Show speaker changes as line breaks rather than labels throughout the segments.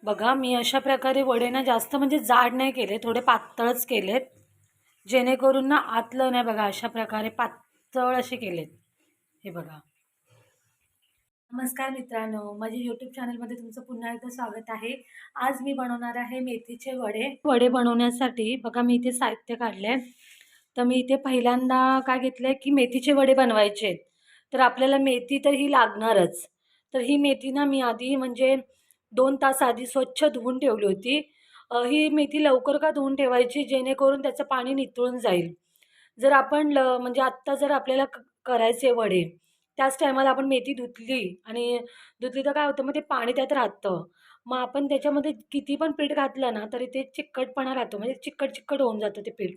बघा मी अशा प्रकारे वडे ना जास्त म्हणजे जाड नाही केले, थोडे पातळच केलेत, जेणेकरून ना आतलं नाही बघा अशा प्रकारे पातळ असे केलेत. हे बघा. नमस्कार मित्रांनो, माझ्या यूट्यूब चॅनलमध्ये तुमचं पुन्हा एकदा स्वागत आहे. आज मी बनवणार आहे मेथीचे वडे. वडे बनवण्यासाठी बघा मी इथे साहित्य काढले. तर मी इथे पहिल्यांदा काय घेतलं की मेथीचे वडे बनवायचे आहेत, तर आपल्याला मेथी तर ही लागणारच. तर ही मेथी ना मी आधी म्हणजे 2 तास आधी स्वच्छ धुवून ठेवली होती. ही मेथी लवकर का धुवून ठेवायची, जेणेकरून त्याचं पाणी निथळून जाईल. जर आपण म्हणजे आत्ता जर आपल्याला करायचे वडे, त्याच टायमाला आपण मेथी धुतली आणि धुतली तर काय होतं, मग ते पाणी त्यात राहतं. मग आपण त्याच्यामध्ये किती पण पीठ घातलं ना तरी ते चिकटपणा राहतो, म्हणजे चिकट चिकट होऊन जातं ते पीठ.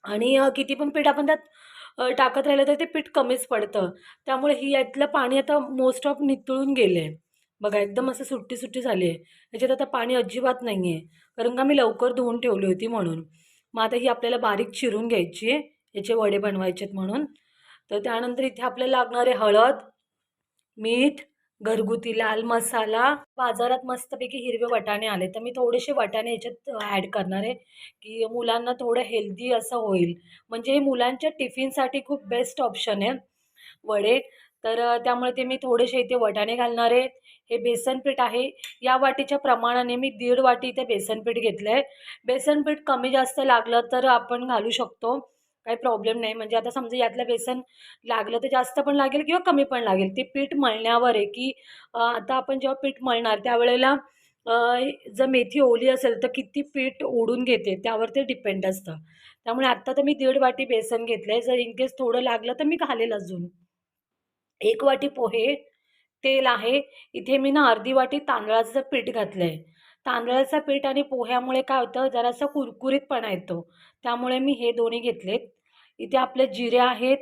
आणि किती पण पीठ आपण त्यात टाकत राहिलं तर ते पीठ कमीच पडतं. त्यामुळे ही यातलं पाणी आता मोस्ट ऑफ नितळून गेलं आहे. बघा एकदम असं सुट्टी सुट्टी झाली आहे. ह्याच्यात आता पाणी अजिबात नाही आहे, कारण का मी लवकर धुवून ठेवली होती म्हणून. मग आता ही आपल्याला बारीक चिरून घ्यायची आहे, याचे वडे बनवायचे आहेत म्हणून. तर त्यानंतर इथे आपल्याला लागणारे हळद, मीठ, घरगुती लाल मसाला. बाजारात मस्तपैकी हिरवे वाटाणे आले, तर मी थोडेसे वाटाणे याच्यात ॲड करणार आहे, की मुलांना थोडं हेल्दी असं होईल. म्हणजे मुलांच्या टिफिनसाठी खूप बेस्ट ऑप्शन आहे वडे. तर त्यामुळे ते मी थोडेसे इथे वाटाणे घालणार आहे. हे बेसन पीठ आहे, या वाटीच्या प्रमाणाने मी 1.5 वाटी इथे बेसन पीठ घेतलं आहे. बेसन पीठ कमी जास्त लागलं तर आपण घालू शकतो, काही प्रॉब्लेम नाही. म्हणजे आता समजा यातलं बेसन लागलं तर जास्त पण लागेल किंवा कमी पण लागेल, ते पीठ मळण्यावर आहे. की आता आपण जेव्हा पीठ मळणार त्यावेळेला अ, जर मेथी ओली असेल तर किती पीठ ओढून घेते त्यावर ते डिपेंड असतं. त्यामुळे आत्ता तर मी 1.5 वाटी बेसन घेतलं आहे. जर इन केस थोडं लागलं तर मी घालेल अजून. 1 वाटी पोहे, तेल आहे. इथे मी ना अर्धी वाटी तांदळाचं पीठ घातलं आहे. तांदळाचं पीठ आणि पोह्यामुळे काय होतं, जरासा कुरकुरीतपणा येतो. त्यामुळे मी हे दोन्ही घेतलेत. इथे आपले जिरे आहेत,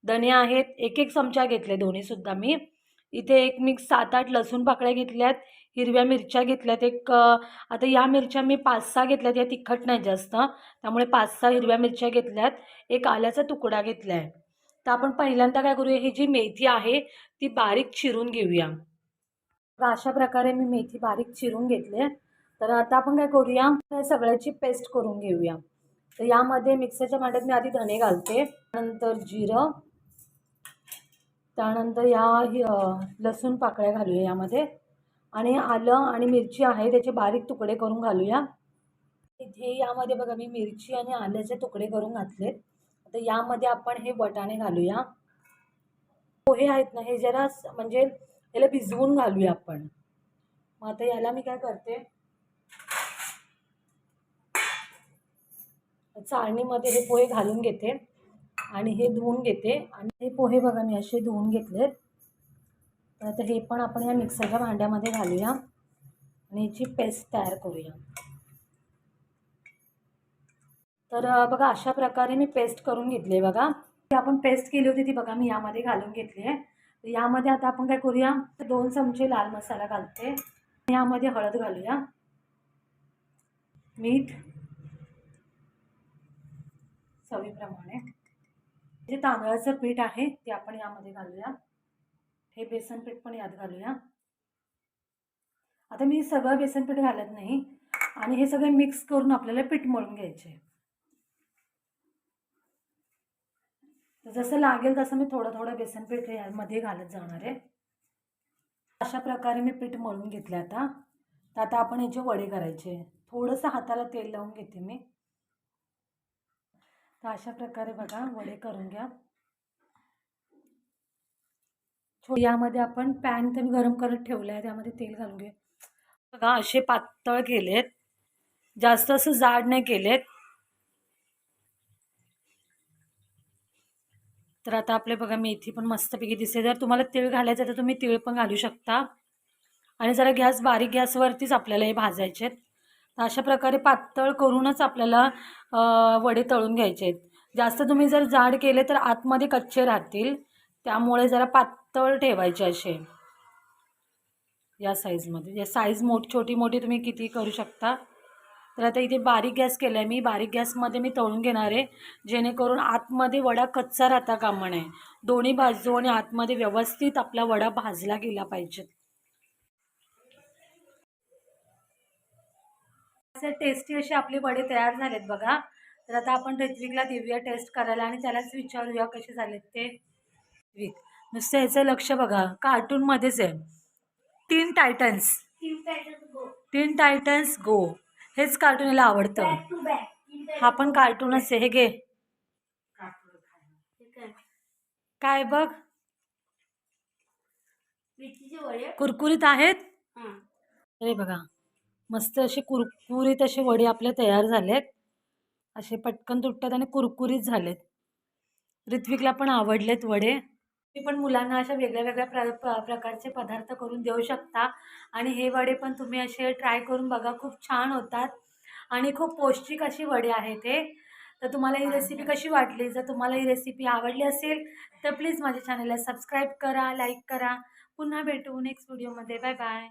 धने आहेत, 1-1 चमचा घेतले दोन्हीसुद्धा मी. इथे एक मी 7-8 लसूण पाकळ्या घेतल्यात, हिरव्या मिरच्या घेतल्यात आता या मिरच्या मी 5-6 घेतल्यात, या तिखट नाही जास्त. त्यामुळे 5-6 हिरव्या मिरच्या घेतल्यात, एक आल्याचा तुकडा घेतला आहे. तर आपण पहिल्यांदा काय करूया, ही जी मेथी आहे ती बारीक चिरून घेऊया. तर अशा प्रकारे मी मेथी बारीक चिरून घेतले. तर आता आपण काय करूया, या सगळ्याची पेस्ट करून घेऊया. तर यामध्ये मिक्सरच्या भांड्यात मी आधी धणे घालते, त्यानंतर जिरं, त्यानंतर लसूण पाकळ्या घालूया यामध्ये, आणि आलं आणि मिरची आहे त्याचे बारीक तुकडे करून घालूया. इथे यामध्ये बघा मी मिरची आणि आल्याचे तुकडे करून घातलेत. आता यामध्ये आपण हे वाटाणे घालूया. पोहे आहेत ना, हे जरा म्हणजे याला भिजवून घालूया आपण. मग आता याला मी काय करते, चाळणीमध्ये हे पोहे घालून घेते आणि हे धुवून घेते. आणि हे पोहे बघा मी असे धुवून घेतलेत. तर आता हे पण आपण या मिक्सरच्या भांड्यामध्ये घालूया आणि याची पेस्ट तयार करूया. तर बघा अशा प्रकारे मी पेस्ट करून घेतली आहे. बघा ती आपण पेस्ट केली होती ती बघा मी यामध्ये घालून घेतली आहे. तर यामध्ये आता आपण काय करूया, 2 चमचे लाल मसाला घालते, यामध्ये हळद घालूया, मीठ चवीप्रमाणे, जे तांदळाचं पीठ आहे ते आपण यामध्ये घालूया, हे बेसन पीठ पण यात घालूया. आता मी सगळं बेसन पीठ घालत नाही आणि हे सगळं मिक्स करून आपल्याला पीठ मळून घ्यायचे. तर जसं लागेल तसं मी थोडं थोडं बेसन पीठ यामध्ये घालत जाणार आहे. अशा प्रकारे मी पीठ मळून घेतलं. आता आपण याचे वडे करायचे. थोडंसं हाताला तेल लावून घेते मी. तर अशा प्रकारे बघा वडे करून घ्या. यामध्ये आपण पॅन तर गरम करत ठेवला आहे, त्यामध्ये तेल घालून घे. बघा असे पातळ केलेत, जास्त असं जाड नाही केलेत. तर आता आपले बघा मेथी पण मस्तपैकी दिसते. जर तुम्हाला तीळ घालायचं तर तुम्ही तीळ पण घालू शकता. आणि जरा बारीक गॅसवरतीच आपल्याला हे भाजायचे आहेत. तर अशा प्रकारे पातळ करूनच आपल्याला वडे तळून घ्यायचे आहेत. जास्त तुम्ही जर जाड केले तर आतमध्ये कच्चे राहतील, त्यामुळे जरा पातळ ठेवायचे असे या साईजमध्ये. या साईज छोटी मोठी तुम्ही किती करू शकता. तर आता इथे बारीक गॅस केला आहे मी, बारीक गॅसमध्ये मी तळून घेणार आहे, जेणेकरून आतमध्ये वडा कच्चा राहता कामा नये. दोन्ही बाजू आणि आतमध्ये व्यवस्थित आपला वडा भाजला गेला पाहिजे. टेस्टी असे आपले वडे तयार झालेत बघा. तर आता आपण ऋत्विकला देऊया टेस्ट करायला आणि त्यालाच विचारूया कसे झालेत ते. ऋत्विक, नुसतं याचं लक्ष बघा, कार्टून मध्येच आहे. टीन टायटन्स, टीन टायटन्स गो, हेच कार्टून याला आवडतं. हा पण कार्टूनच आहे. हे घे, काय बघ, कुरकुरीत आहेत. हे बघा, मस्त असे कुरकुरीत असे वडे आपले तयार झालेत. असे पटकन तुटतात आणि कुरकुरीत झालेत. ऋत्विकला पण आवडलेत वडे. तुम्ही पण मुलांना अशा वेगळ्या वेगळ्या प्रकारचे पदार्थ करून देऊ शकता. आणि हे वडे पण तुम्ही असे ट्राय करून बघा, खूप छान होतात आणि खूप पौष्टिक अशी वडे आहेत हे. तर तुम्हाला ही रेसिपी कशी वाटली? जर तुम्हाला ही रेसिपी आवडली असेल तर प्लीज माझ्या चॅनलला सबस्क्राईब करा, लाईक करा. पुन्हा भेटू नेक्स्ट व्हिडिओमध्ये. Bye bye.